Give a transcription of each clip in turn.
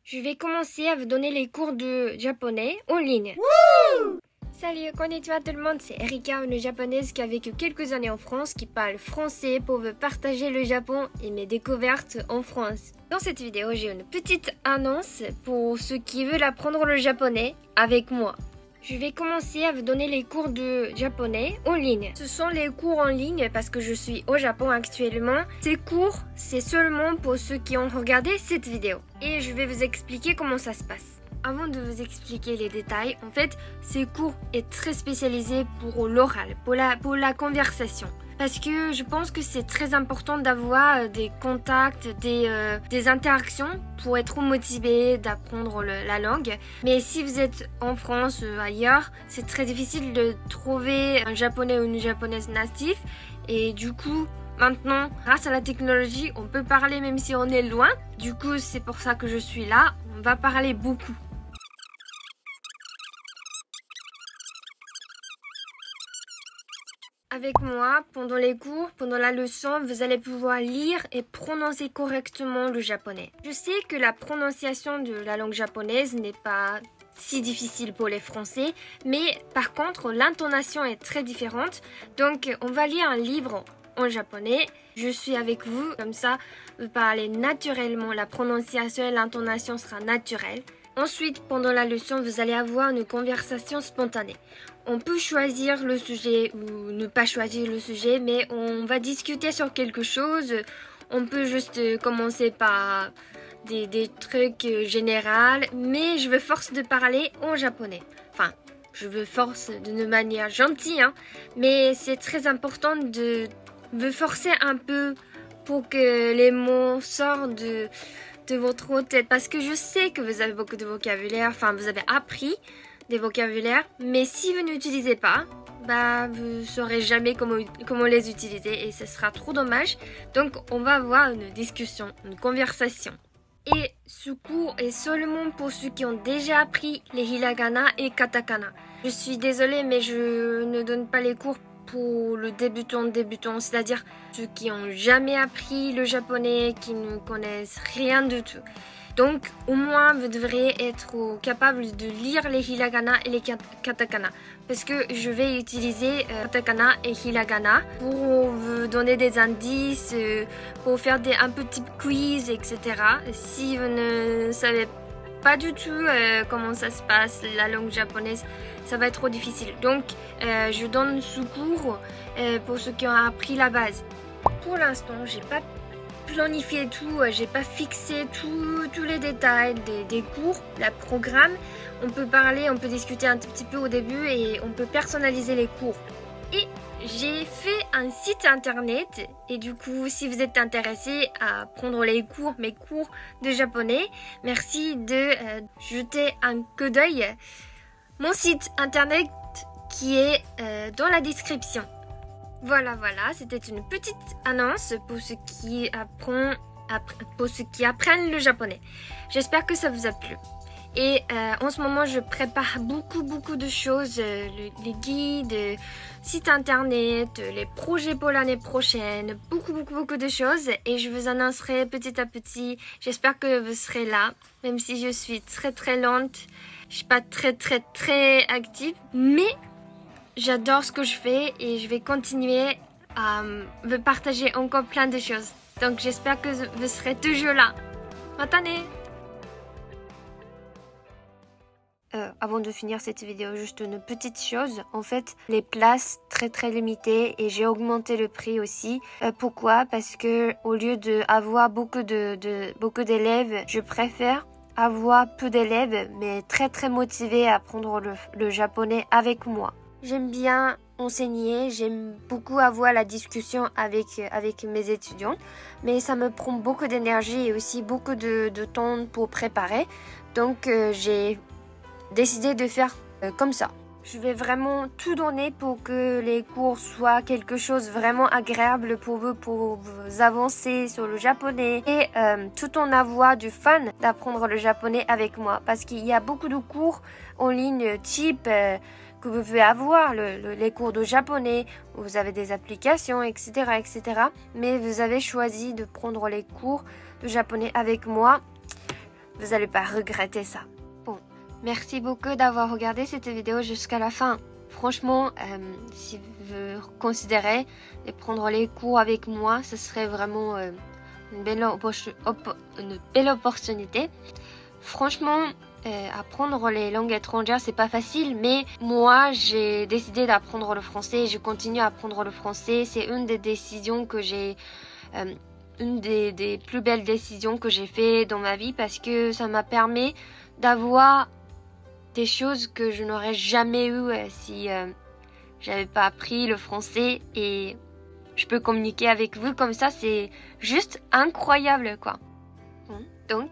Je vais commencer à vous donner les cours de japonais en ligne. Woo! Salut, konnichiwa tout le monde, c'est Erika, une japonaise qui a vécu quelques années en France, qui parle français pour vous partager le Japon et mes découvertes en France. Dans cette vidéo, j'ai une petite annonce pour ceux qui veulent apprendre le japonais avec moi. Je vais commencer à vous donner les cours de japonais en ligne. Ce sont les cours en ligne parce que je suis au Japon actuellement. Ces cours, c'est seulement pour ceux qui ont regardé cette vidéo. Et je vais vous expliquer comment ça se passe. Avant de vous expliquer les détails, en fait, ces cours est très spécialisé pour l'oral, pour la conversation. Parce que je pense que c'est très important d'avoir des contacts, des interactions pour être motivé d'apprendre la langue. Mais si vous êtes en France ou ailleurs, c'est très difficile de trouver un japonais ou une japonaise native. Et du coup, maintenant, grâce à la technologie, on peut parler même si on est loin. Du coup, c'est pour ça que je suis là. On va parler beaucoup. Avec moi, pendant les cours, pendant la leçon, vous allez pouvoir lire et prononcer correctement le japonais. Je sais que la prononciation de la langue japonaise n'est pas si difficile pour les Français, mais par contre, l'intonation est très différente. Donc, on va lire un livre en japonais. Je suis avec vous, comme ça, vous parlez naturellement. La prononciation et l'intonation sera naturelle. Ensuite, pendant la leçon, vous allez avoir une conversation spontanée. On peut choisir le sujet ou ne pas choisir le sujet, mais on va discuter sur quelque chose. On peut juste commencer par des trucs généraux, mais je veux force de parler en japonais. Enfin, je veux force d'une manière gentille, hein, mais c'est très important de vous forcer un peu pour que les mots sortent de votre tête, parce que je sais que vous avez beaucoup de vocabulaire, enfin vous avez appris des vocabulaires, mais si vous n'utilisez pas, bah vous saurez jamais comment les utiliser et ce sera trop dommage. Donc on va avoir une discussion, une conversation. Et ce cours est seulement pour ceux qui ont déjà appris les hiragana et katakana. Je suis désolée, mais je ne donne pas les cours pour le débutant, c'est-à-dire ceux qui n'ont jamais appris le japonais, qui ne connaissent rien du tout. Donc, au moins, vous devriez être capable de lire les hiragana et les katakana. Parce que je vais utiliser katakana et hiragana pour vous donner des indices, pour faire un petit quiz, etc. Si vous ne savez pas du tout comment ça se passe, la langue japonaise, ça va être trop difficile. Donc, je donne ce cours pour ceux qui ont appris la base. Pour l'instant, j'ai pas planifié tout, j'ai pas fixé tous les détails des cours, le programme. On peut parler, on peut discuter un tout petit peu au début et on peut personnaliser les cours. Et j'ai fait un site internet et du coup, si vous êtes intéressé à prendre mes cours de japonais, merci de jeter un coup d'œil. Mon site internet qui est dans la description. Voilà, c'était une petite annonce pour ceux qui apprennent le japonais. J'espère que ça vous a plu. Et en ce moment, je prépare beaucoup de choses, les guides, site internet, les projets pour l'année prochaine, beaucoup de choses. Et je vous annoncerai petit à petit. J'espère que vous serez là, même si je suis très lente. Je suis pas très active, mais j'adore ce que je fais et je vais continuer à vous partager encore plein de choses. Donc j'espère que vous serez toujours là. Matane! Avant de finir cette vidéo, juste une petite chose. En fait, les places très limitées et j'ai augmenté le prix aussi. Pourquoi? Parce que au lieu d'avoir beaucoup d'élèves, je préfère avoir peu d'élèves mais très motivés à apprendre le japonais avec moi. J'aime bien enseigner, j'aime beaucoup avoir la discussion avec mes étudiants, mais ça me prend beaucoup d'énergie et aussi beaucoup de temps pour préparer. Donc j'ai décidé de faire comme ça. Je vais vraiment tout donner pour que les cours soient quelque chose vraiment agréable pour vous avancer sur le japonais et tout en avoir du fun d'apprendre le japonais avec moi. Parce qu'il y a beaucoup de cours en ligne type que vous pouvez avoir, les cours de japonais, où vous avez des applications, etc. Mais vous avez choisi de prendre les cours de japonais avec moi Vous n'allez pas regretter ça. Bon, merci beaucoup d'avoir regardé cette vidéo jusqu'à la fin. Franchement, si vous considérez de prendre les cours avec moi, ce serait vraiment une belle opportunité. Franchement, apprendre les langues étrangères, c'est pas facile, mais moi, j'ai décidé d'apprendre le français et je continue à apprendre le français. C'est une des décisions que j'ai... une des plus belles décisions que j'ai fait dans ma vie parce que ça m'a permis d'avoir des choses que je n'aurais jamais eues si j'avais pas appris le français, et je peux communiquer avec vous comme ça, c'est juste incroyable quoi. Donc,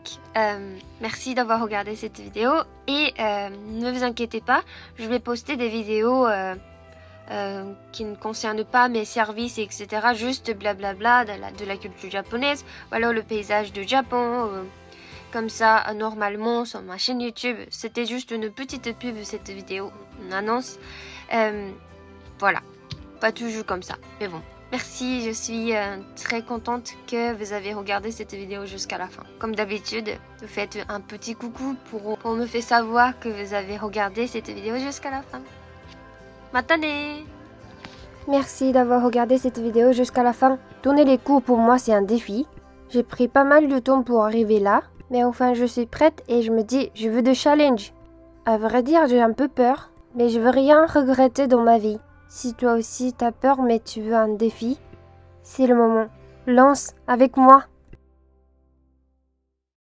merci d'avoir regardé cette vidéo et ne vous inquiétez pas, je vais poster des vidéos qui ne concernent pas mes services, etc. Juste blablabla de la culture japonaise, ou alors le paysage du Japon, comme ça normalement sur ma chaîne YouTube. C'était juste une petite pub cette vidéo, une annonce. Voilà, pas toujours comme ça, mais bon. Merci, je suis très contente que vous avez regardé cette vidéo jusqu'à la fin. Comme d'habitude, vous faites un petit coucou pour me faire savoir que vous avez regardé cette vidéo jusqu'à la fin. Matane! Merci d'avoir regardé cette vidéo jusqu'à la fin. Tourner les cours pour moi c'est un défi. J'ai pris pas mal de temps pour arriver là, mais enfin je suis prête et je me dis je veux de challenge. À vrai dire j'ai un peu peur, mais je veux rien regretter dans ma vie. Si toi aussi t'as peur mais tu veux un défi, c'est le moment. Lance avec moi!